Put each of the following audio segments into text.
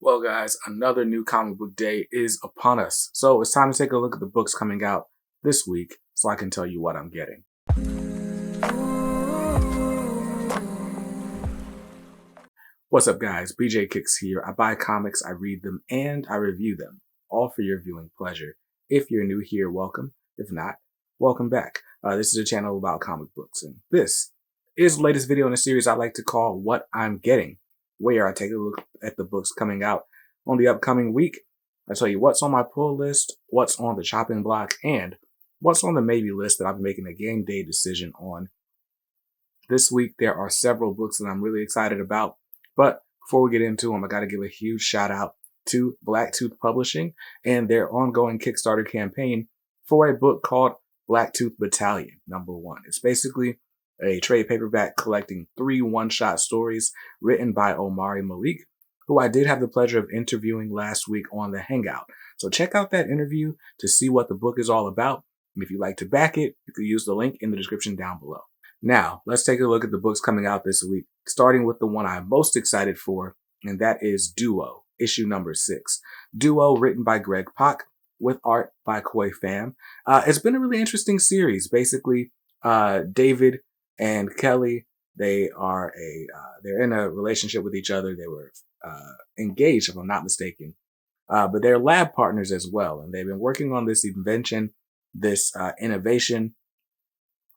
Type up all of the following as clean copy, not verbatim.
Well, guys, another new comic book day is upon us. So it's time to take a look at the books coming out this week so I can tell you what I'm getting. What's up, guys? BJ Kicks here. I buy comics, I read them, and I review them, all for your viewing pleasure. If you're new here, welcome. If not, welcome back. This is a channel about comic books, and this is the latest video in a series I like to call What I'm Getting, where I take a look at the books coming out on the upcoming week. I tell you what's on my pull list, what's on the chopping block, and what's on the maybe list that I'll be making a game day decision on. This week, there are several books that I'm really excited about, but before we get into them, I got to give a huge shout out to Blacktooth Publishing and their ongoing Kickstarter campaign for a book called Blacktooth Battalion #1. It's basically a trade paperback collecting 3 one-shot stories written by Omari Malik, who I did have the pleasure of interviewing last week on the Hangout. So check out that interview to see what the book is all about. And if you'd like to back it, you can use the link in the description down below. Now, let's take a look at the books coming out this week, starting with the one I'm most excited for, and that is Duo, issue #6. Duo, written by Greg Pak, with art by Koi Pham. It's been a really interesting series. Basically, David and Kelly, they're in a relationship with each other. They were engaged, if I'm not mistaken, but they're lab partners as well, and they've been working on this invention, this innovation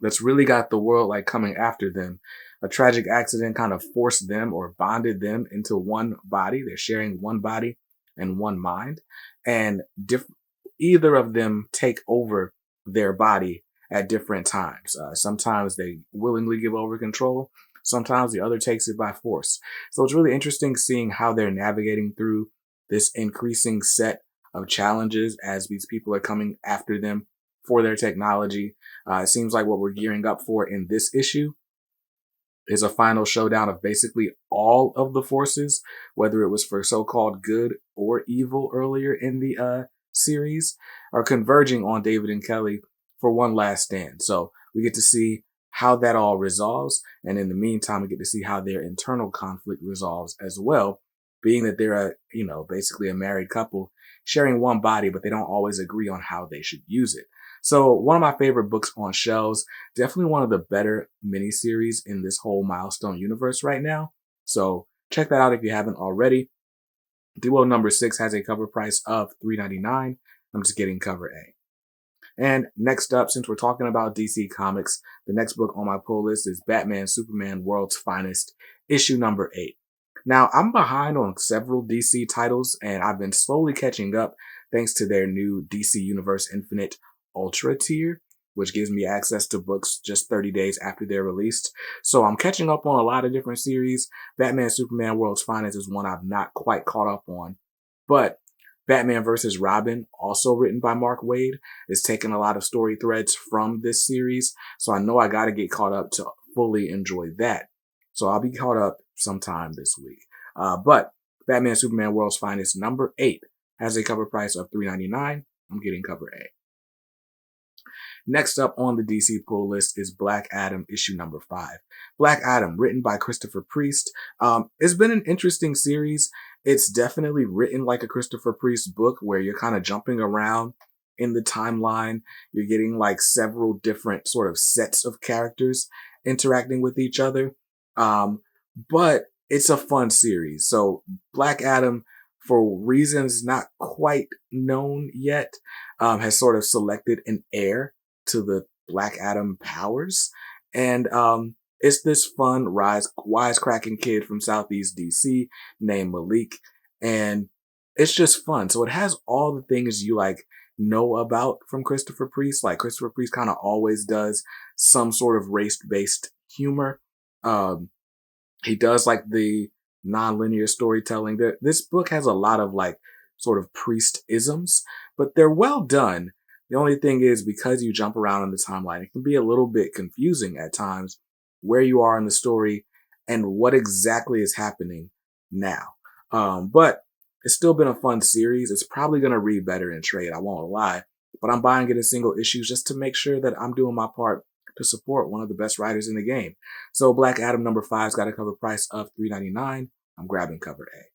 that's really got the world like coming after them. A tragic accident kind of forced them or bonded them into one body. They're sharing one body and one mind, and either of them take over their body at different times. Sometimes they willingly give over control. Sometimes the other takes it by force. So it's really interesting seeing how they're navigating through this increasing set of challenges as these people are coming after them for their technology. It seems like what we're gearing up for in this issue is a final showdown of basically all of the forces, whether it was for so-called good or evil earlier in the series, are converging on David and Kelly for one last stand. So we get to see how that all resolves. And in the meantime, we get to see how their internal conflict resolves as well, being that they're basically a married couple sharing one body, but they don't always agree on how they should use it. So one of my favorite books on shelves, definitely one of the better miniseries in this whole Milestone universe right now. So check that out if you haven't already. Duo #6 has a cover price of $3.99. I'm just getting cover A. And next up, since we're talking about DC Comics, the next book on my pull list is Batman Superman World's Finest, issue #8. Now, I'm behind on several DC titles, and I've been slowly catching up thanks to their new DC Universe Infinite Ultra tier, which gives me access to books just 30 days after they're released. So I'm catching up on a lot of different series. Batman Superman World's Finest is one I've not quite caught up on, but Batman vs. Robin, also written by Mark Waid, is taking a lot of story threads from this series. So I know I got to get caught up to fully enjoy that. So I'll be caught up sometime this week. But Batman Superman World's Finest #8 has a cover price of $3.99. I'm getting cover A. Next up on the DC pull list is Black Adam issue #5. Black Adam, written by Christopher Priest. It's been an interesting series. It's definitely written like a Christopher Priest book where you're kind of jumping around in the timeline. You're getting like several different sort of sets of characters interacting with each other. But it's a fun series. So Black Adam, for reasons not quite known yet, has sort of selected an heir to the Black Adam powers. And it's this fun, wisecracking kid from Southeast DC named Malik. And it's just fun. So it has all the things you know about from Christopher Priest. Like Christopher Priest kind of always does some sort of race-based humor. He does the non-linear storytelling. This book has a lot of sort of priest-isms, but they're well done. The only thing is, because you jump around in the timeline, it can be a little bit confusing at times where you are in the story and what exactly is happening now. But it's still been a fun series. It's probably going to read better in trade, I won't lie. But I'm buying it in single issues just to make sure that I'm doing my part to support one of the best writers in the game. So Black Adam #5's got a cover price of $3.99. I'm grabbing cover A.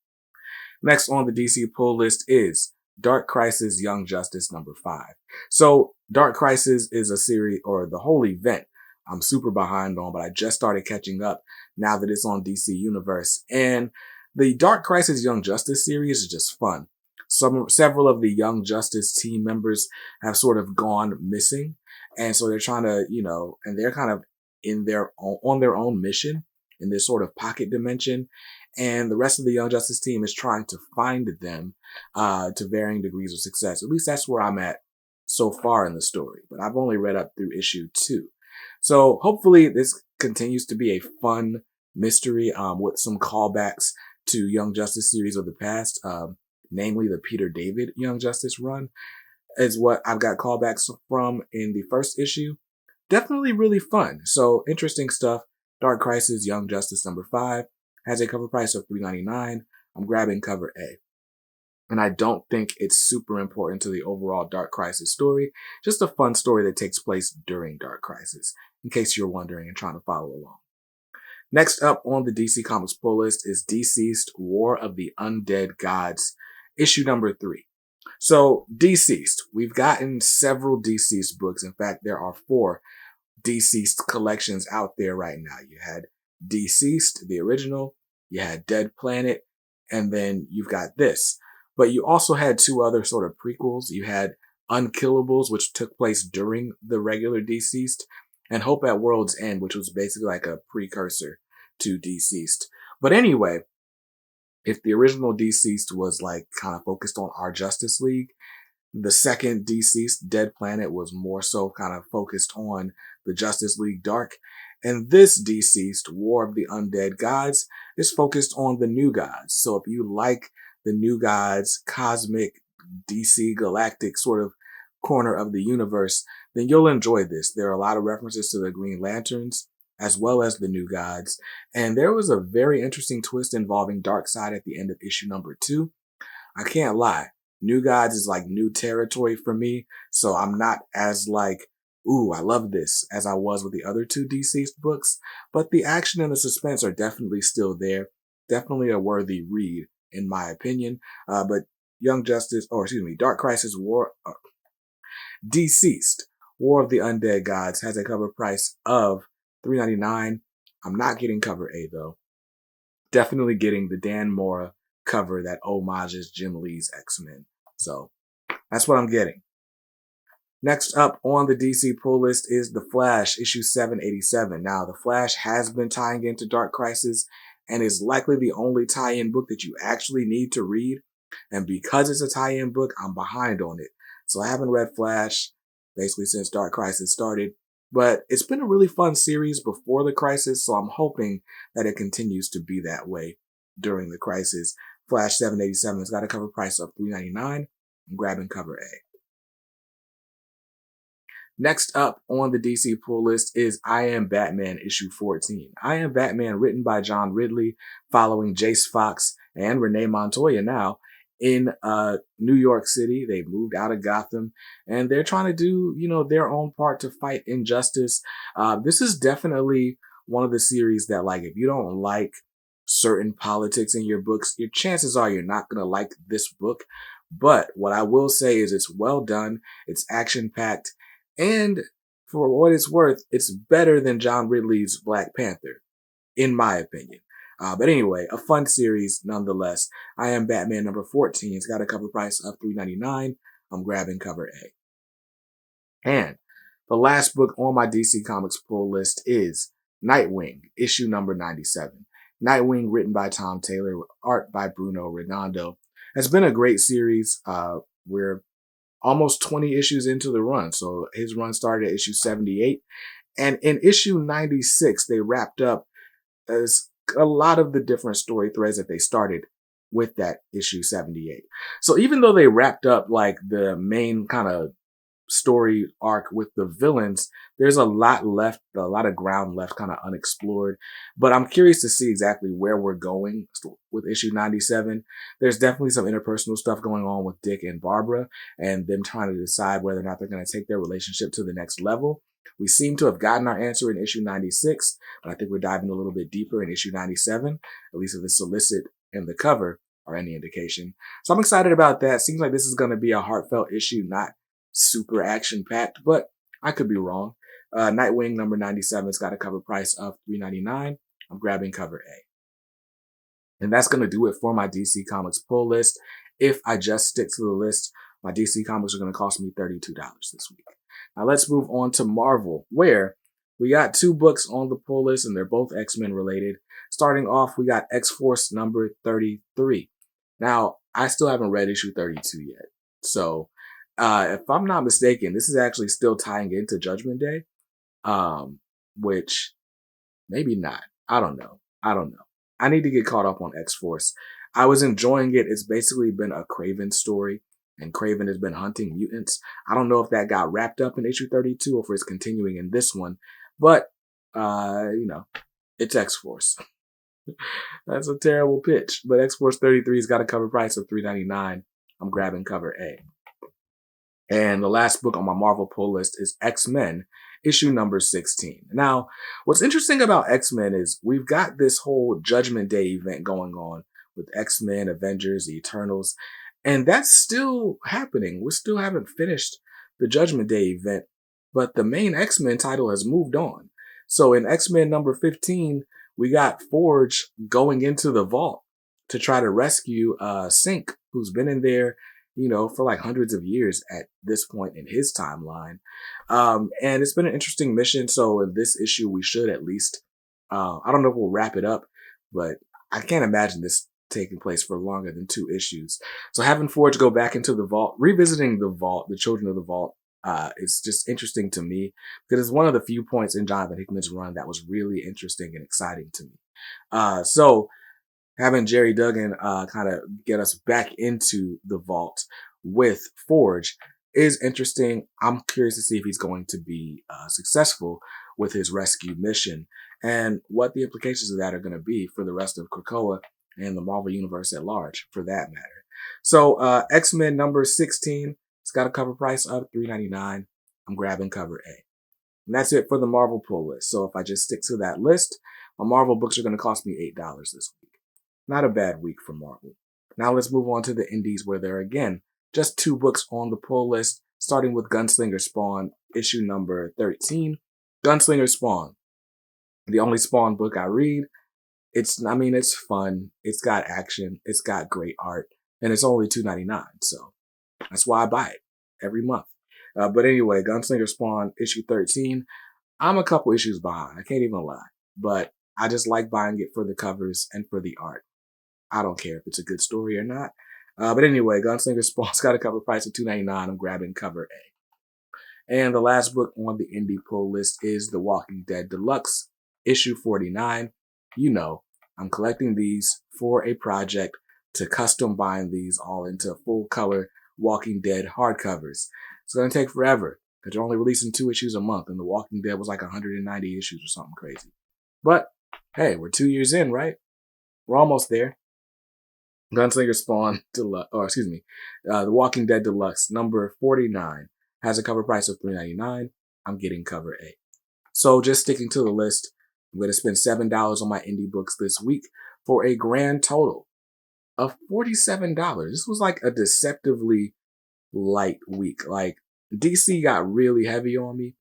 Next on the DC pull list is Dark Crisis Young Justice number 5. So Dark Crisis is a series, or the whole event, I'm super behind on, but I just started catching up now that it's on DC Universe. And the Dark Crisis Young Justice series is just fun. Several of the Young Justice team members have sort of gone missing. And so they're trying to, and they're kind of on their own mission in this sort of pocket dimension. And the rest of the Young Justice team is trying to find them, to varying degrees of success. At least that's where I'm at so far in the story, but I've only read up through issue 2. So hopefully this continues to be a fun mystery, with some callbacks to Young Justice series of the past, namely the Peter David Young Justice run is what I've got callbacks from in the first issue. Definitely really fun. So interesting stuff. Dark Crisis Young Justice number 5 has a cover price of $3.99. I'm grabbing cover A. And I don't think it's super important to the overall Dark Crisis story. Just a fun story that takes place during Dark Crisis, in case you're wondering and trying to follow along. Next up on the DC Comics pull list is DCEased, War of the Undead Gods, issue number 3. So DCEased, we've gotten several DCEased books. In fact, there are 4 DCEased collections out there right now. You had DCEased, the original, you had Dead Planet, and then you've got this. But you also had 2 other sort of prequels. You had Unkillables, which took place during the regular DCEased, and Hope at World's End, which was basically like a precursor to DCEased. But anyway, if the original DCEased was like kind of focused on our Justice League, the second DCEased, Dead Planet, was more so kind of focused on the Justice League Dark. And this DCEased, War of the Undead Gods, is focused on the New Gods. So if you like the New Gods, cosmic, DC, galactic sort of corner of the universe, then you'll enjoy this. There are a lot of references to the Green Lanterns, as well as the New Gods. And there was a very interesting twist involving Darkseid at the end of issue number 2. I can't lie. New Gods is like new territory for me. So I'm not as like, ooh, I love this as I was with the other 2 DCeased books. But the action and the suspense are definitely still there. Definitely a worthy read, in my opinion. But Dark Crisis DCeased, War of the Undead Gods has a cover price of $3.99. I'm not getting cover A though. Definitely getting the Dan Mora cover that homages Jim Lee's X-Men. So that's what I'm getting. Next up on the DC pull list is The Flash, issue 787. Now, The Flash has been tying into Dark Crisis and is likely the only tie-in book that you actually need to read. And because it's a tie-in book, I'm behind on it. So I haven't read Flash basically since Dark Crisis started. But it's been a really fun series before the Crisis, so I'm hoping that it continues to be that way during the Crisis. Flash 787 has got a cover price of $3.99. I'm grabbing cover A. Next up on the DC pull list is I Am Batman issue 14. I Am Batman, written by John Ridley, following Jace Fox and Renee Montoya now in New York City. They moved out of Gotham and they're trying to do, their own part to fight injustice. This is definitely one of the series that, like, if you don't like certain politics in your books, your chances are you're not going to like this book. But what I will say is it's well done. It's action-packed. And for what it's worth, it's better than John Ridley's Black Panther, in my opinion. But anyway, a fun series nonetheless. I Am Batman number 14. It's got a cover price of $3.99. I'm grabbing cover A. And the last book on my DC Comics pull list is Nightwing, issue number 97. Nightwing, written by Tom Taylor, with art by Bruno Redondo, has been a great series. We're almost 20 issues into the run. So his run started at issue 78. And in issue 96, they wrapped up as a lot of the different story threads that they started with that issue 78. So even though they wrapped up like the main kind of story arc with the villains, there's a lot left, a lot of ground left kind of unexplored. But I'm curious to see exactly where we're going with issue 97. There's definitely some interpersonal stuff going on with Dick and Barbara and them trying to decide whether or not they're going to take their relationship to the next level. We seem to have gotten our answer in issue 96, but I think we're diving a little bit deeper in issue 97, at least of the solicit and the cover. are any indication. So I'm excited about that. Seems like this is going to be a heartfelt issue, not super action packed, but I could be wrong. Nightwing number 97's got a cover price of $3.99. I'm grabbing cover A. And that's going to do it for my DC Comics pull list. If I just stick to the list, my DC Comics are going to cost me $32 this week. Now let's move on to Marvel, where we got 2 books on the pull list, and they're both X-Men related. Starting off, we got X-Force number 33. Now, I still haven't read issue 32 yet. So, if I'm not mistaken, this is actually still tying into Judgment Day. Which maybe not. I don't know. I need to get caught up on X-Force. I was enjoying it. It's basically been a Kraven story, and Kraven has been hunting mutants. I don't know if that got wrapped up in issue 32 or if it's continuing in this one, but, it's X-Force. That's a terrible pitch, but X-Force 33's got a cover price of $3.99. I'm grabbing cover A. And the last book on my Marvel pull list is X-Men, issue number 16. Now, what's interesting about X-Men is we've got this whole Judgment Day event going on with X-Men, Avengers, the Eternals, and that's still happening. We still haven't finished the Judgment Day event, but the main X-Men title has moved on. So in X-Men number 15, we got Forge going into the vault to try to rescue Sync, who's been in there, for like hundreds of years at this point in his timeline. And it's been an interesting mission. So in this issue, we should at least, I don't know if we'll wrap it up, but I can't imagine this taking place for longer than 2 issues. So having Forge go back into the vault, revisiting the vault, the Children of the Vault, it's just interesting to me because it's one of the few points in Jonathan Hickman's run that was really interesting and exciting to me. So having Jerry Duggan kind of get us back into the vault with Forge is interesting. I'm curious to see if he's going to be successful with his rescue mission and what the implications of that are going to be for the rest of Krakoa and the Marvel Universe at large, for that matter. So X-Men number 16, it's got a cover price of $3.99. I'm grabbing cover A. And that's it for the Marvel pull list. So if I just stick to that list, my Marvel books are going to cost me $8 this week. Not a bad week for Marvel. Now let's move on to the indies, where there are, again, just 2 books on the pull list, starting with Gunslinger Spawn, issue number 13. Gunslinger Spawn, the only Spawn book I read. It's fun. It's got action. It's got great art, and it's only $2.99. So that's why I buy it every month. But anyway, Gunslinger Spawn, issue 13. I'm a couple issues behind. I can't even lie, but I just like buying it for the covers and for the art. I don't care if it's a good story or not. But anyway, Gunslinger Spawn's got a cover price of $2.99. I'm grabbing cover A. And the last book on the indie pull list is The Walking Dead Deluxe, issue 49. I'm collecting these for a project to custom bind these all into full color Walking Dead hardcovers. It's going to take forever because they're only releasing 2 issues a month, and The Walking Dead was like 190 issues or something crazy. But hey, we're 2 years in, right? We're almost there. Gunslinger Spawn Deluxe, The Walking Dead Deluxe number 49 has a cover price of $3.99. I'm getting cover A. So just sticking to the list, I'm going to spend $7 on my indie books this week for a grand total of $47. This was like a deceptively light week. Like, DC got really heavy on me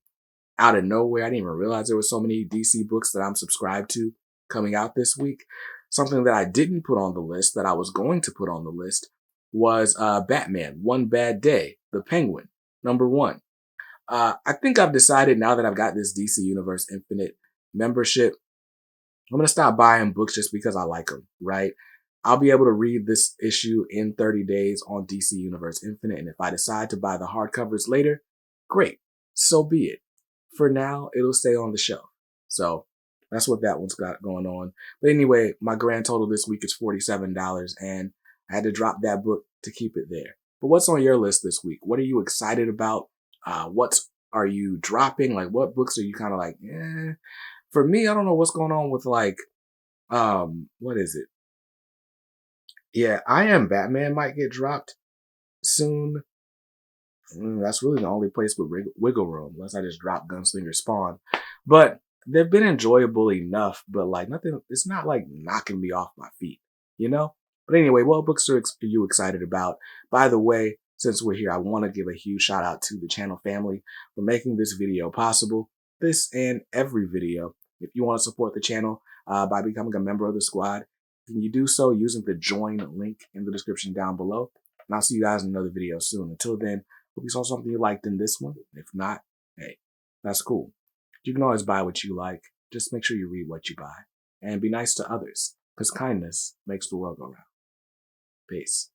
out of nowhere. I didn't even realize there were so many DC books that I'm subscribed to coming out this week. Something that I didn't put on the list that I was going to put on the list was Batman, One Bad Day, The Penguin, number 1. I think I've decided now that I've got this DC Universe Infinite membership, I'm going to stop buying books just because I like them, right? I'll be able to read this issue in 30 days on DC Universe Infinite, and if I decide to buy the hardcovers later, great, so be it. For now, it'll stay on the shelf. So that's what that one's got going on. But anyway, my grand total this week is $47, and I had to drop that book to keep it there. But what's on your list this week? What are you excited about? What are you dropping? Like, what books are you kind of like, eh? For me, I don't know what's going on with like, what is it? Yeah, I Am Batman might get dropped soon. That's really the only place with wiggle room, unless I just drop Gunslinger Spawn. But they've been enjoyable enough, but like nothing, it's not like knocking me off my feet, you know? But anyway, what books are you excited about? By the way, since we're here, I want to give a huge shout out to the channel family for making this video possible. This and every video. If you want to support the channel by becoming a member of the squad, can you do so using the join link in the description down below? And I'll see you guys in another video soon. Until then, hope you saw something you liked in this one. If not, hey, that's cool. You can always buy what you like. Just make sure you read what you buy. And be nice to others, because kindness makes the world go round. Peace.